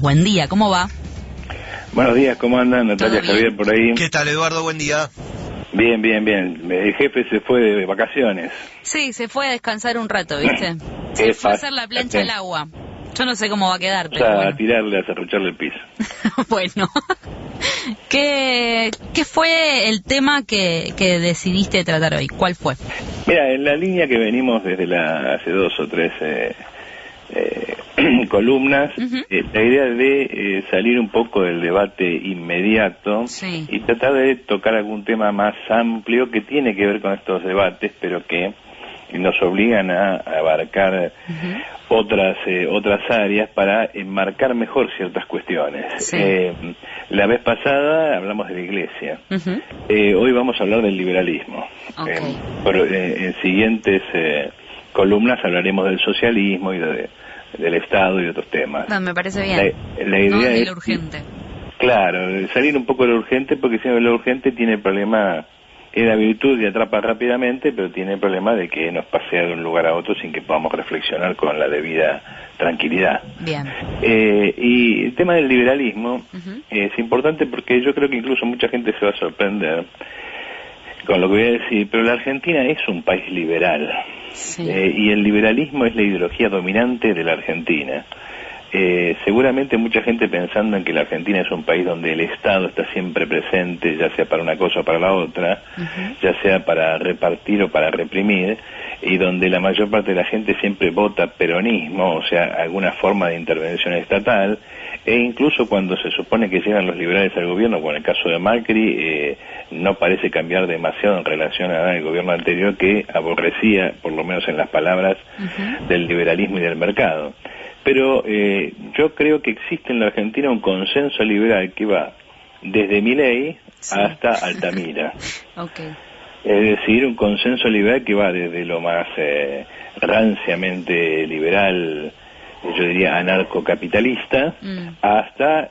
Buen día, ¿cómo va? Buenos días, ¿cómo andan? Natalia, Javier, por ahí. ¿Qué tal, Eduardo? Buen día. Bien. El jefe se fue de vacaciones. Sí, se fue a descansar un rato, ¿viste? Se fue a hacer la plancha al agua. Yo no sé cómo va a quedar, pero bueno. A tirarle, a serrucharle el piso. Bueno. ¿Qué fue el tema que decidiste tratar hoy? ¿Cuál fue? Mira, en la línea que venimos desde hace 2 o 3 columnas, la idea de salir un poco del debate inmediato y tratar de tocar algún tema más amplio que tiene que ver con estos debates, pero que nos obligan a abarcar otras áreas para enmarcar mejor ciertas cuestiones. La vez pasada hablamos de la Iglesia. Hoy vamos a hablar del liberalismo. En siguientes columnas hablaremos del socialismo y del Estado y de otros temas. No, me parece bien. La idea de es lo urgente. Claro, salir un poco de lo urgente, porque si no, lo urgente tiene el problema, es la virtud y atrapa rápidamente, pero tiene el problema de que nos pasea de un lugar a otro sin que podamos reflexionar con la debida tranquilidad. Bien. Y el tema del liberalismo es importante porque yo creo que incluso mucha gente se va a sorprender con lo que voy a decir, pero la Argentina es un país liberal. Y el liberalismo es la ideología dominante de la Argentina. Seguramente mucha gente pensando en que la Argentina es un país donde el Estado está siempre presente, ya sea para una cosa o para la otra, ya sea para repartir o para reprimir, y donde la mayor parte de la gente siempre vota peronismo, o sea, alguna forma de intervención estatal, e incluso cuando se supone que llegan los liberales al gobierno, como en el caso de Macri, no parece cambiar demasiado en relación al gobierno anterior, que aborrecía, por lo menos en las palabras, del liberalismo y del mercado. Pero yo creo que existe en la Argentina un consenso liberal que va desde Milei hasta Altamira. Es decir, un consenso liberal que va desde lo más ranciamente liberal, yo diría anarcocapitalista, hasta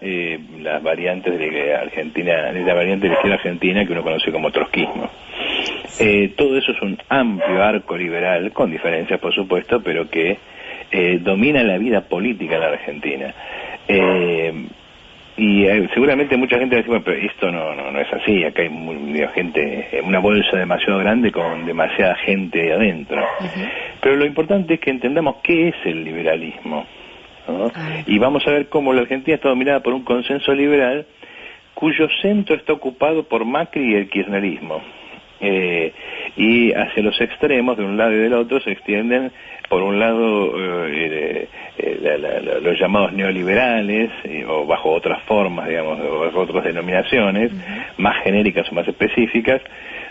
las variantes de la Argentina, de la variante de la izquierda argentina que uno conoce como trotskismo. Todo eso es un amplio arco liberal, con diferencias por supuesto, pero que domina la vida política de la Argentina. Y seguramente mucha gente va a decir, bueno, pero esto no es así, acá hay gente, una bolsa demasiado grande con demasiada gente adentro. Pero lo importante es que entendamos qué es el liberalismo, ¿no? Y vamos a ver cómo la Argentina está dominada por un consenso liberal cuyo centro está ocupado por Macri y el kirchnerismo. Y hacia los extremos, de un lado y del otro, se extienden, por un lado, los llamados neoliberales, o bajo otras formas, digamos, o bajo otras denominaciones, más genéricas o más específicas,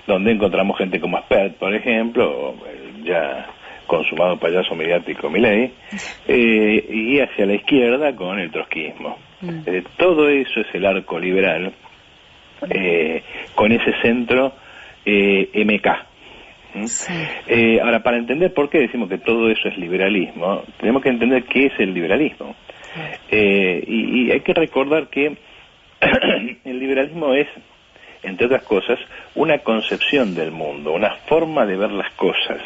donde encontramos gente como Spert, por ejemplo, o el ya consumado payaso mediático Milei, y hacia la izquierda con el trotskismo. Todo eso es el arco liberal, con ese centro MK. Ahora, para entender por qué decimos que todo eso es liberalismo, tenemos que entender qué es el liberalismo. Y hay que recordar que el liberalismo es, entre otras cosas, una concepción del mundo, una forma de ver las cosas.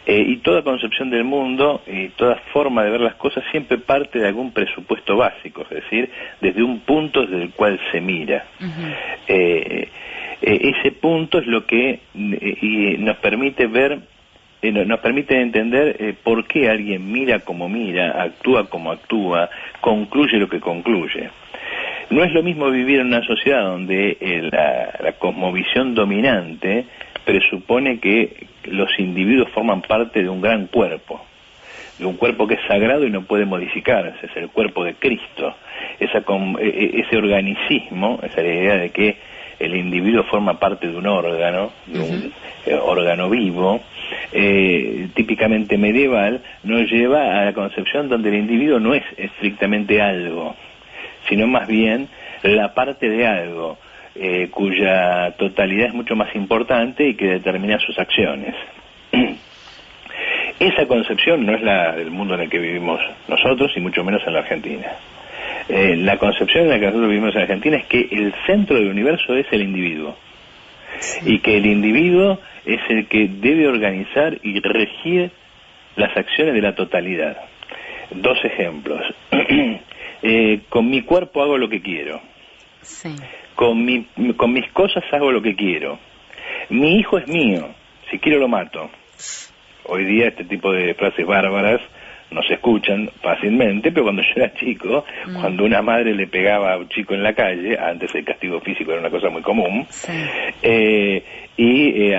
Y toda concepción del mundo y toda forma de ver las cosas siempre parte de algún presupuesto básico, es decir, desde un punto desde el cual se mira. Ese punto es lo que nos permite ver, nos permite entender por qué alguien mira como mira, actúa como actúa, concluye lo que concluye. No es lo mismo vivir en una sociedad donde la cosmovisión dominante presupone que los individuos forman parte de un gran cuerpo, de un cuerpo que es sagrado y no puede modificarse, es el cuerpo de Cristo. Ese organicismo, esa idea de que el individuo forma parte de un órgano, de un órgano vivo, típicamente medieval, nos lleva a la concepción donde el individuo no es estrictamente algo, sino más bien la parte de algo, cuya totalidad es mucho más importante y que determina sus acciones. Esa concepción no es la del mundo en el que vivimos nosotros, y mucho menos en la Argentina. La concepción en la que nosotros vivimos en Argentina es que el centro del universo es el individuo, y que el individuo es el que debe organizar y regir las acciones de la totalidad. Dos ejemplos. con mi cuerpo hago lo que quiero, sí. con mis cosas hago lo que quiero, mi hijo es mío, si quiero lo mato. Hoy día este tipo de frases bárbaras no se escuchan fácilmente, pero cuando yo era chico, cuando una madre le pegaba a un chico en la calle, antes el castigo físico era una cosa muy común, Sí.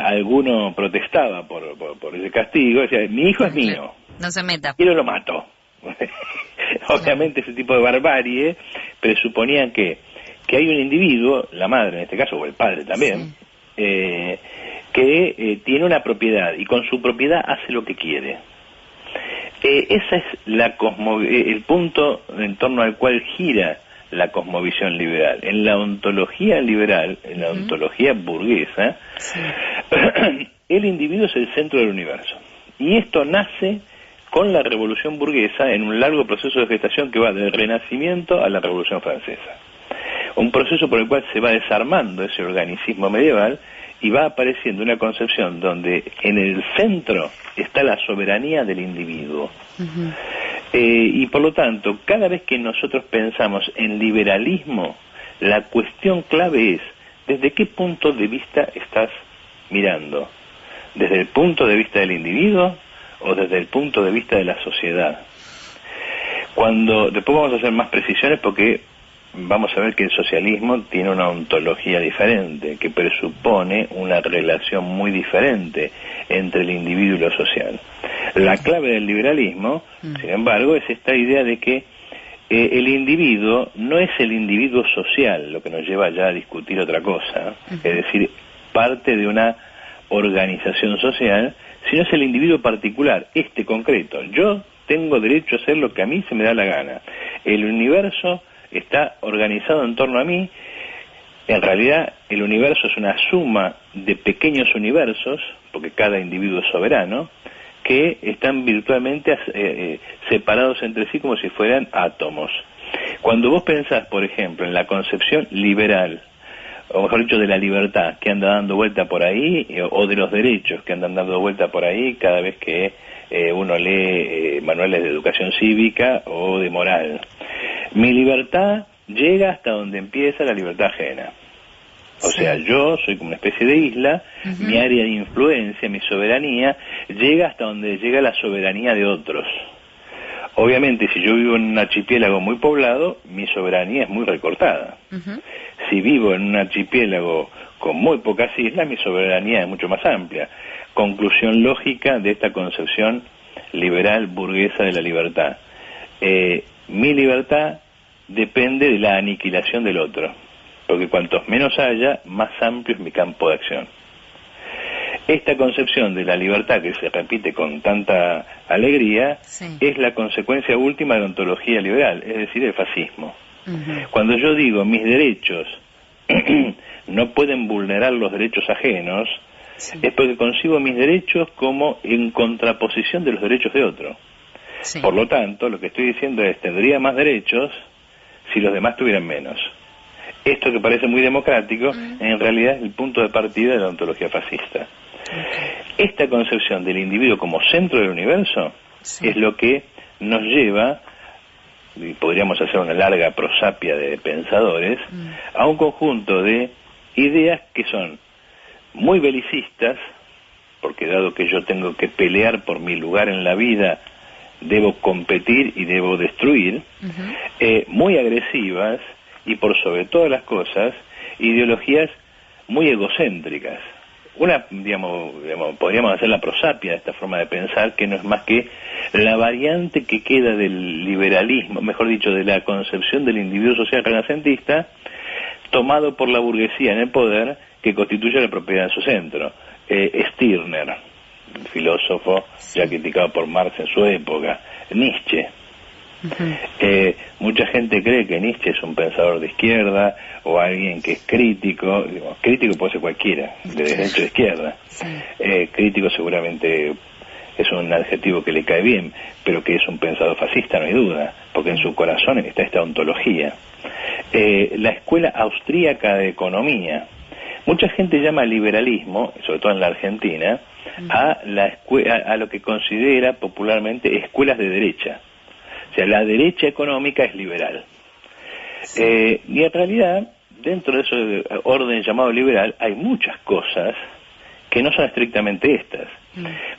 Alguno protestaba por ese castigo, decía, mi hijo es mío, no se meta, quiero lo mato. Obviamente ese tipo de barbarie presuponían que hay un individuo, la madre en este caso, o el padre también, sí, que tiene una propiedad y con su propiedad hace lo que quiere. Ese es el punto en torno al cual gira la cosmovisión liberal. En la ontología liberal, en la ontología burguesa, sí, el individuo es el centro del universo. Y esto nace con la Revolución Burguesa en un largo proceso de gestación que va del Renacimiento a la Revolución Francesa. Un proceso por el cual se va desarmando ese organicismo medieval y va apareciendo una concepción donde en el centro está la soberanía del individuo. Y por lo tanto, cada vez que nosotros pensamos en liberalismo, la cuestión clave es, ¿desde qué punto de vista estás mirando? ¿Desde el punto de vista del individuo o desde el punto de vista de la sociedad? Después vamos a hacer más precisiones porque vamos a ver que el socialismo tiene una ontología diferente, que presupone una relación muy diferente entre el individuo y lo social. La clave del liberalismo, sin embargo, es esta idea de que el individuo no es el individuo social, lo que nos lleva ya a discutir otra cosa, es decir, parte de una organización social, sino es el individuo particular, concreto. Yo tengo derecho a hacer lo que a mí se me da la gana. El universo está organizado en torno a mí. En realidad el universo es una suma de pequeños universos, porque cada individuo es soberano, que están virtualmente separados entre sí como si fueran átomos. Cuando vos pensás, por ejemplo, en la concepción liberal, o mejor dicho, de la libertad que anda dando vuelta por ahí, o de los derechos que andan dando vuelta por ahí cada vez que uno lee manuales de educación cívica o de moral. Mi libertad llega hasta donde empieza la libertad ajena. O sea, yo soy como una especie de isla, mi área de influencia, mi soberanía, llega hasta donde llega la soberanía de otros. Obviamente, si yo vivo en un archipiélago muy poblado, mi soberanía es muy recortada. Si vivo en un archipiélago con muy pocas islas, mi soberanía es mucho más amplia. Conclusión lógica de esta concepción liberal burguesa de la libertad. Mi libertad depende de la aniquilación del otro, porque cuantos menos haya, más amplio es mi campo de acción. Esta concepción de la libertad que se repite con tanta alegría es la consecuencia última de la ontología liberal, es decir, el fascismo. Cuando yo digo mis derechos no pueden vulnerar los derechos ajenos, es porque concibo mis derechos como en contraposición de los derechos de otro. Por lo tanto, lo que estoy diciendo es, tendría más derechos si los demás tuvieran menos. Esto que parece muy democrático, en realidad es el punto de partida de la ontología fascista. Esta concepción del individuo como centro del universo es lo que nos lleva, y podríamos hacer una larga prosapia de pensadores, a un conjunto de ideas que son muy belicistas, porque dado que yo tengo que pelear por mi lugar en la vida, debo competir y debo destruir, muy agresivas y por sobre todas las cosas, ideologías muy egocéntricas. Podríamos hacer la prosapia de esta forma de pensar, que no es más que la variante que queda del liberalismo, mejor dicho, de la concepción del individuo social renacentista, tomado por la burguesía en el poder, que constituye la propiedad en su centro. Stirner, filósofo ya criticado por Marx en su época, Nietzsche. Mucha gente cree que Nietzsche es un pensador de izquierda o alguien que es crítico. Crítico puede ser cualquiera, de derecha o de izquierda. Crítico seguramente es un adjetivo que le cae bien, pero que es un pensador fascista no hay duda, porque en su corazón está esta ontología. La escuela austríaca de economía, mucha gente llama liberalismo, sobre todo en la Argentina, a lo que considera popularmente escuelas de derecha. O sea, la derecha económica es liberal. Y en realidad, dentro de ese orden llamado liberal, hay muchas cosas que no son estrictamente estas.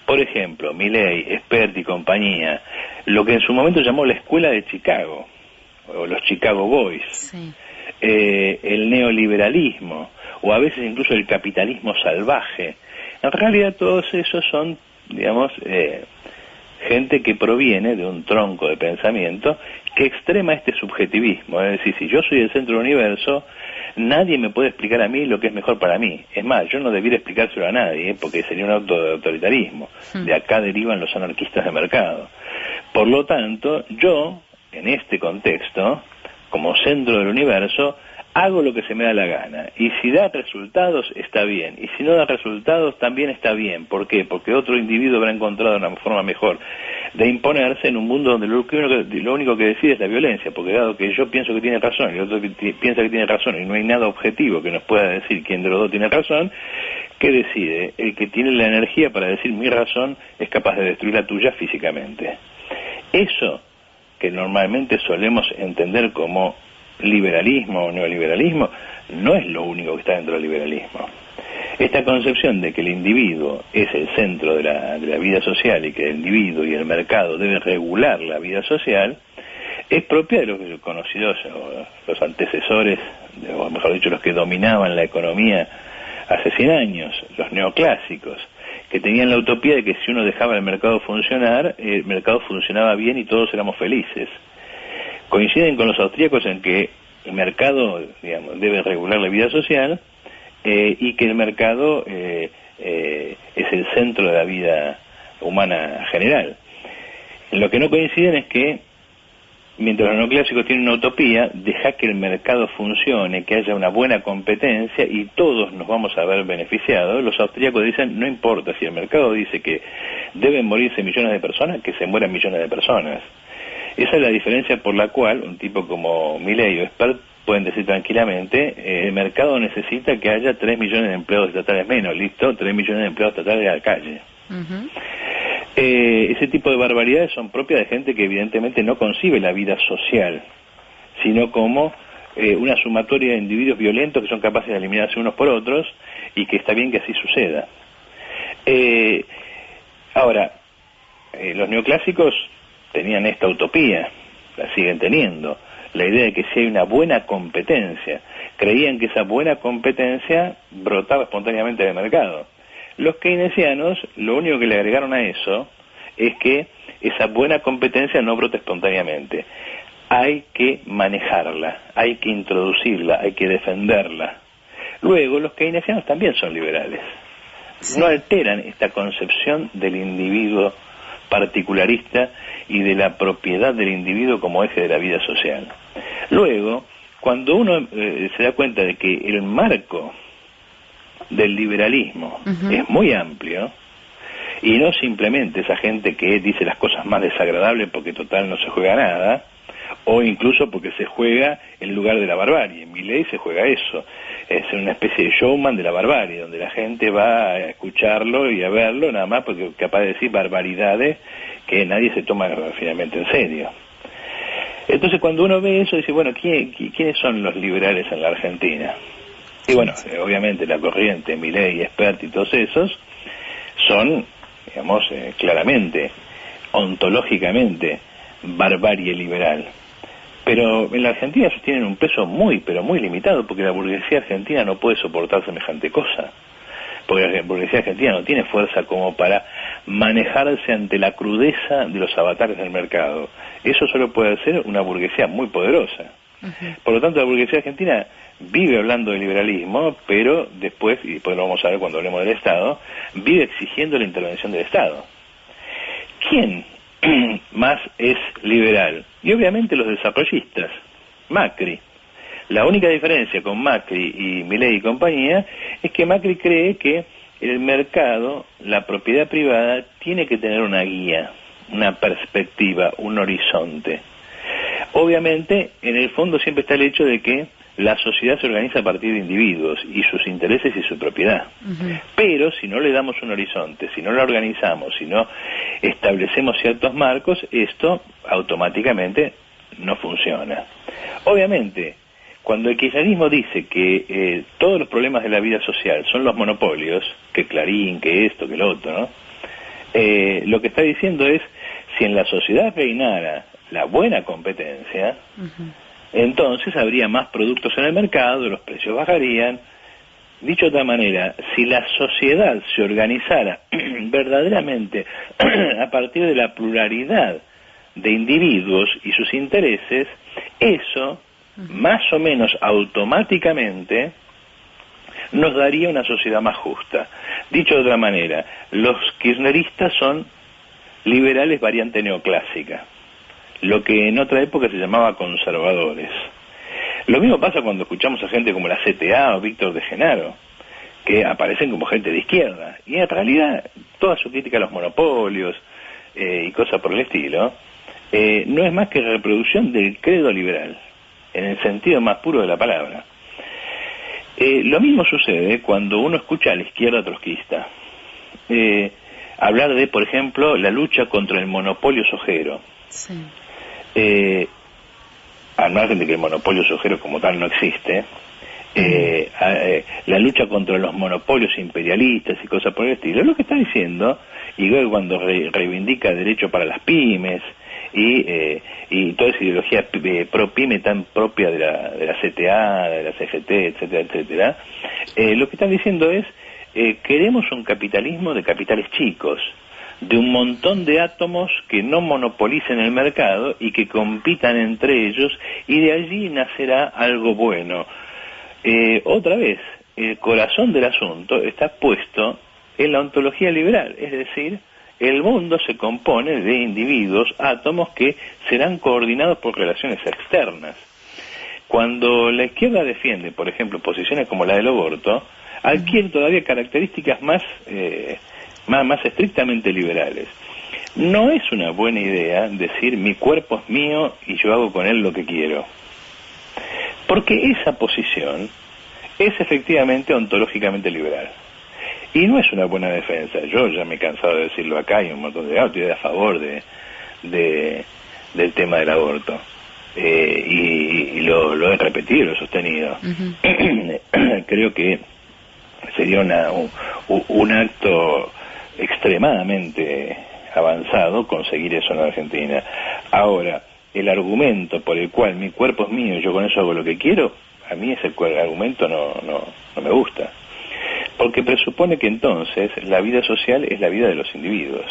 Por ejemplo, Milley, Espert y compañía, lo que en su momento llamó la Escuela de Chicago, o los Chicago Boys, el neoliberalismo, o a veces incluso el capitalismo salvaje. En realidad todos esos son, digamos, gente que proviene de un tronco de pensamiento que extrema este subjetivismo. Es decir, si yo soy el centro del universo, nadie me puede explicar a mí lo que es mejor para mí. Es más, yo no debiera explicárselo a nadie, porque sería un acto de autoritarismo. De acá derivan los anarquistas de mercado. Por lo tanto, yo, en este contexto, como centro del universo, hago lo que se me da la gana, y si da resultados está bien, y si no da resultados también está bien. ¿Por qué? Porque otro individuo habrá encontrado una forma mejor de imponerse en un mundo donde lo único que decide es la violencia, porque dado que yo pienso que tiene razón y el otro piensa que tiene razón y no hay nada objetivo que nos pueda decir quién de los dos tiene razón, ¿qué decide? El que tiene la energía para decir mi razón es capaz de destruir la tuya físicamente. Eso que normalmente solemos entender como liberalismo o neoliberalismo, no es lo único que está dentro del liberalismo. Esta concepción de que el individuo es el centro de la vida social y que el individuo y el mercado deben regular la vida social, es propia de los conocidos, los antecesores, o mejor dicho, los que dominaban la economía hace 100 años, los neoclásicos, que tenían la utopía de que si uno dejaba el mercado funcionar, el mercado funcionaba bien y todos éramos felices. Coinciden con los austríacos en que el mercado, digamos, debe regular la vida social y que el mercado es el centro de la vida humana general. Lo que no coinciden es que, mientras los neoclásicos tienen una utopía, deja que el mercado funcione, que haya una buena competencia y todos nos vamos a ver beneficiados. Los austríacos dicen, no importa, si el mercado dice que deben morirse millones de personas, que se mueran millones de personas. Esa es la diferencia por la cual un tipo como Milley o Espert pueden decir tranquilamente, el mercado necesita que haya 3 millones de empleados estatales menos, listo, 3 millones de empleados estatales a la calle. Ese tipo de barbaridades son propias de gente que evidentemente no concibe la vida social, sino como una sumatoria de individuos violentos que son capaces de eliminarse unos por otros y que está bien que así suceda. Ahora, los neoclásicos tenían esta utopía, la siguen teniendo, la idea de que si hay una buena competencia, creían que esa buena competencia brotaba espontáneamente del mercado. Los keynesianos, lo único que le agregaron a eso es que esa buena competencia no brota espontáneamente. Hay que manejarla, hay que introducirla, hay que defenderla. Luego, los keynesianos también son liberales. No alteran esta concepción del individuo particularista y de la propiedad del individuo como eje de la vida social. Luego, cuando uno se da cuenta de que el marco del liberalismo es muy amplio, y no simplemente esa gente que dice las cosas más desagradables porque total no se juega nada, o incluso porque se juega en lugar de la barbarie. En Milley se juega eso, es una especie de showman de la barbarie, donde la gente va a escucharlo y a verlo nada más porque es capaz de decir barbaridades que nadie se toma finalmente en serio. Entonces cuando uno ve eso dice, bueno, ¿quiénes son los liberales en la Argentina? Y bueno, obviamente la corriente, Milley, Espert y todos esos son, digamos, claramente, ontológicamente, barbarie liberal. Pero en la Argentina tienen un peso muy, pero muy limitado, porque la burguesía argentina no puede soportar semejante cosa. Porque la burguesía argentina no tiene fuerza como para manejarse ante la crudeza de los avatares del mercado. Eso solo puede hacer una burguesía muy poderosa. Por lo tanto, la burguesía argentina vive hablando de liberalismo, pero después, y después lo vamos a ver cuando hablemos del Estado, vive exigiendo la intervención del Estado. ¿Quién más es liberal? Y obviamente los desarrollistas, Macri. La única diferencia con Macri y Milley y compañía es que Macri cree que el mercado, la propiedad privada, tiene que tener una guía, una perspectiva, un horizonte. Obviamente, en el fondo siempre está el hecho de que la sociedad se organiza a partir de individuos y sus intereses y su propiedad. Pero si no le damos un horizonte, si no la organizamos, si no establecemos ciertos marcos, esto automáticamente no funciona. Obviamente, cuando el kirchnerismo dice que todos los problemas de la vida social son los monopolios, que Clarín, que esto, que lo otro, ¿no? Lo que está diciendo es, si en la sociedad reinara la buena competencia, entonces habría más productos en el mercado, los precios bajarían. Dicho de otra manera, si la sociedad se organizara verdaderamente a partir de la pluralidad de individuos y sus intereses, eso, más o menos automáticamente, nos daría una sociedad más justa. Dicho de otra manera, los kirchneristas son liberales variante neoclásica, lo que en otra época se llamaba conservadores. Lo mismo pasa cuando escuchamos a gente como la CTA o Víctor de Genaro, que aparecen como gente de izquierda, y en realidad toda su crítica a los monopolios y cosas por el estilo, no es más que reproducción del credo liberal, en el sentido más puro de la palabra. Lo mismo sucede cuando uno escucha a la izquierda trotskista hablar de, por ejemplo, la lucha contra el monopolio sojero. Sí. Al margen de que el monopolio sojero como tal no existe, la lucha contra los monopolios imperialistas y cosas por el estilo, lo que está diciendo, y luego cuando reivindica derecho para las pymes, y toda esa ideología pro-pyme tan propia de la CTA, de la CGT, etcétera, etcétera, lo que están diciendo es, queremos un capitalismo de capitales chicos, de un montón de átomos que no monopolicen el mercado y que compitan entre ellos, y de allí nacerá algo bueno. Otra vez, el corazón del asunto está puesto en la ontología liberal, es decir, el mundo se compone de individuos, átomos que serán coordinados por relaciones externas. Cuando la izquierda defiende, por ejemplo, posiciones como la del aborto, adquiere todavía características más estrictamente liberales. No es una buena idea decir mi cuerpo es mío y yo hago con él lo que quiero, porque esa posición es efectivamente ontológicamente liberal. Y no es una buena defensa. Yo ya me he cansado de decirlo acá, y un montón de estoy a favor del tema del aborto. Y lo he repetido, lo he sostenido. Creo que sería un acto extremadamente avanzado conseguir eso en la Argentina. Ahora, el argumento por el cual mi cuerpo es mío y yo con eso hago lo que quiero, a mí ese argumento no me gusta. Porque presupone que entonces la vida social es la vida de los individuos.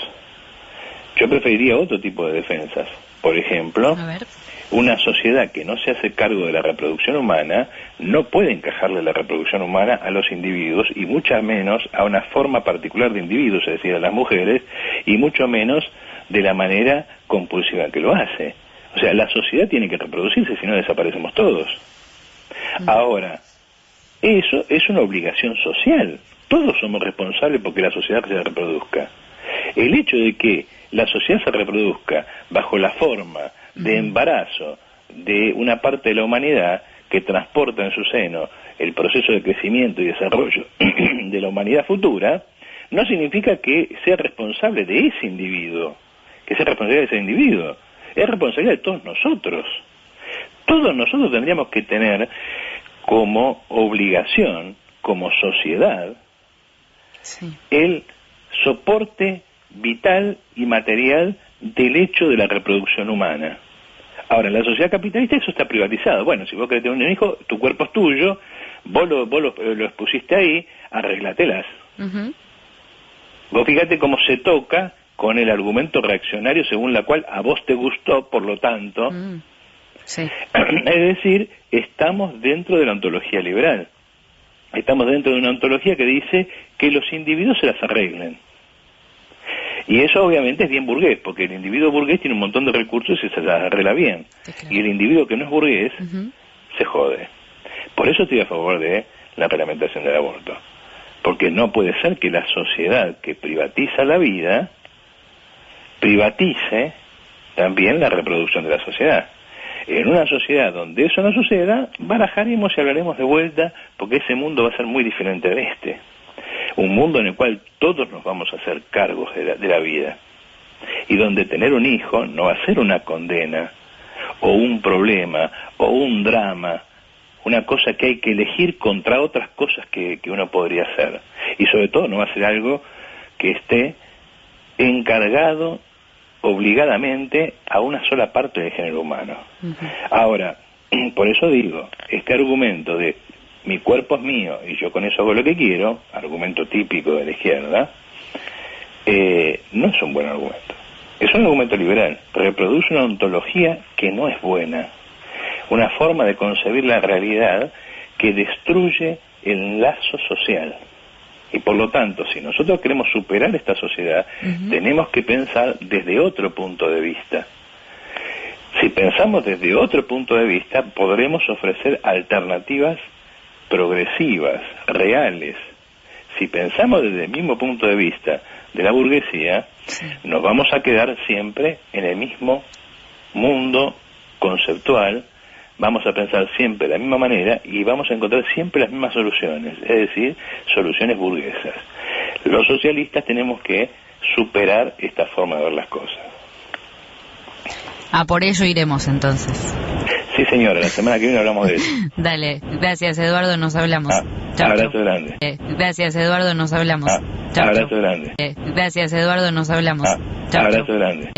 Yo preferiría otro tipo de defensas. Por ejemplo, una sociedad que no se hace cargo de la reproducción humana no puede encajarle la reproducción humana a los individuos, y mucho menos a una forma particular de individuos, es decir, a las mujeres, y mucho menos de la manera compulsiva en que lo hace. O sea, la sociedad tiene que reproducirse, si no desaparecemos todos. Ahora, eso es una obligación social. Todos somos responsables porque la sociedad se reproduzca. El hecho de que la sociedad se reproduzca bajo la forma de embarazo de una parte de la humanidad que transporta en su seno el proceso de crecimiento y desarrollo de la humanidad futura, no significa que sea responsable de ese individuo, es responsabilidad de todos nosotros. Todos nosotros tendríamos que tener como obligación, como sociedad, el soporte vital y material del hecho de la reproducción humana. Ahora, en la sociedad capitalista eso está privatizado. Bueno, si vos querés tener un hijo, tu cuerpo es tuyo, vos lo expusiste ahí, arreglatelas. Vos fíjate cómo se toca con el argumento reaccionario según la cual a vos te gustó, por lo tanto... Es decir, estamos dentro de la ontología liberal. Estamos dentro de una ontología que dice que los individuos se las arreglen. Y eso obviamente es bien burgués, porque el individuo burgués tiene un montón de recursos y se las arregla bien. Y el individuo que no es burgués se jode. Por eso estoy a favor de la reglamentación del aborto. Porque no puede ser que la sociedad que privatiza la vida privatice también la reproducción de la sociedad. En una sociedad donde eso no suceda, barajaremos y hablaremos de vuelta, porque ese mundo va a ser muy diferente de este. Un mundo en el cual todos nos vamos a hacer cargos de la vida. Y donde tener un hijo no va a ser una condena, o un problema, o un drama, una cosa que hay que elegir contra otras cosas que uno podría hacer. Y sobre todo no va a ser algo que esté encargado obligadamente a una sola parte del género humano. Ahora, por eso digo, este argumento de mi cuerpo es mío y yo con eso hago lo que quiero, argumento típico de la izquierda, no es un buen argumento. Es un argumento liberal, reproduce una ontología que no es buena, una forma de concebir la realidad que destruye el lazo social. Y por lo tanto, si nosotros queremos superar esta sociedad, tenemos que pensar desde otro punto de vista. Si pensamos desde otro punto de vista, podremos ofrecer alternativas progresivas, reales. Si pensamos desde el mismo punto de vista de la burguesía, nos vamos a quedar siempre en el mismo mundo conceptual, vamos a pensar siempre de la misma manera y vamos a encontrar siempre las mismas soluciones, es decir, soluciones burguesas. Los socialistas tenemos que superar esta forma de ver las cosas. Por ello iremos entonces. Sí, señora, la semana que viene hablamos de eso. Dale, gracias Eduardo, nos hablamos. Chau, abrazo chau. grande. Gracias Eduardo, nos hablamos. Chau, abrazo chau. grande. Gracias Eduardo, nos hablamos. Chau, abrazo chau. grande.